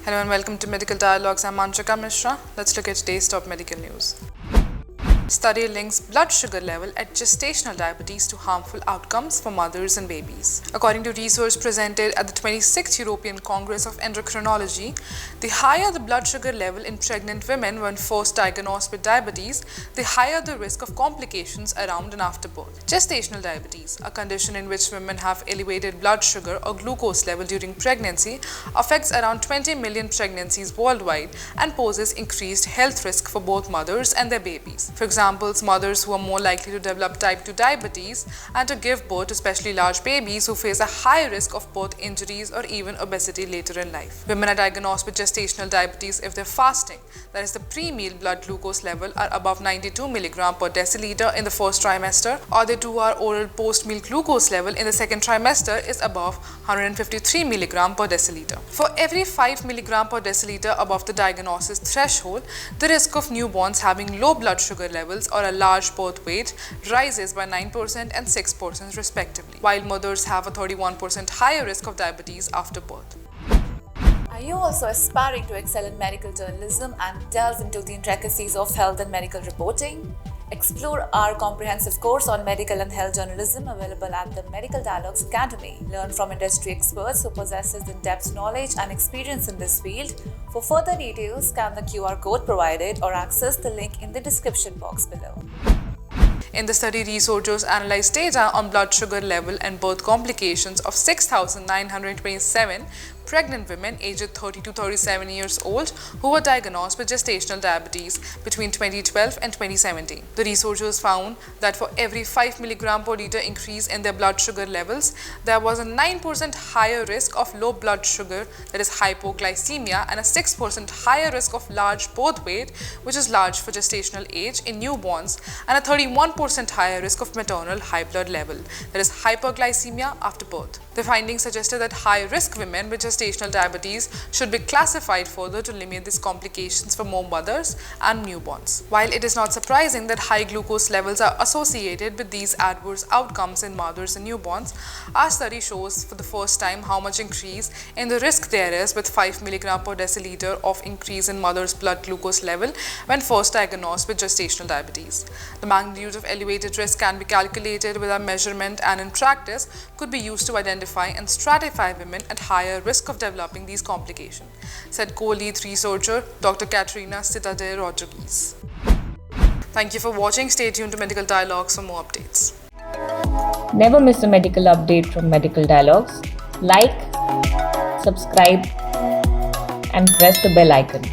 Hello and welcome to Medical Dialogs. I'm Manchika Mishra. Let's look at today's top medical news. Study links blood sugar level at gestational diabetes to harmful outcomes for mothers and babies. According to research presented at the 26th European Congress of Endocrinology, the higher the blood sugar level in pregnant women when first diagnosed with diabetes, the higher the risk of complications around and after birth. Gestational diabetes, a condition in which women have elevated blood sugar or glucose level during pregnancy, affects around 20 million pregnancies worldwide and poses increased health risk for both mothers and their babies. For example, mothers who are more likely to develop type 2 diabetes and to give birth to especially large babies who face a high risk of birth injuries or even obesity later in life. Women are diagnosed with gestational diabetes if their fasting, that is the pre-meal blood glucose level, are above 92 mg per deciliter in the first trimester, or their 2-hour oral post-meal glucose level in the second trimester is above 153 mg per deciliter. For every 5 mg per deciliter above the diagnosis threshold, the risk of newborns having low blood sugar levels or a large birth weight rises by 9% and 6% respectively, while mothers have a 31% higher risk of diabetes after birth. Are you also aspiring to excel in medical journalism and delve into the intricacies of health and medical reporting? Explore our comprehensive course on medical and health journalism available at the Medical Dialogs Academy. Learn from industry experts who possesses in-depth knowledge and experience in this field. For further details, scan the QR code provided or access the link in the description box below. In the study, researchers analyzed data on blood sugar level and birth complications of 6,927 pregnant women aged 30 to 37 years old who were diagnosed with gestational diabetes between 2012 and 2017. The researchers found that for every 5 mg per liter increase in their blood sugar levels, there was a 9% higher risk of low blood sugar, that is hypoglycemia, and a 6% higher risk of large birth weight, which is large for gestational age, in newborns, and a 31% higher risk of maternal high blood level, that is hyperglycemia after birth. The findings suggested that high-risk women with gestational diabetes should be classified further to limit these complications for more mothers and newborns. While it is not surprising that high glucose levels are associated with these adverse outcomes in mothers and newborns, our study shows for the first time how much increase in the risk there is with 5 mg per deciliter of increase in mother's blood glucose level when first diagnosed with gestational diabetes. The magnitude of elevated risk can be calculated with a measurement and in practice could be used to identify and stratify women at higher risk of developing these complications, said co-lead researcher Dr. Katerina Citadel-Rodriguez. Thank you for watching. Stay tuned to Medical Dialogues for more updates. Never miss a medical update from Medical Dialogues. Like, subscribe, and press the bell icon.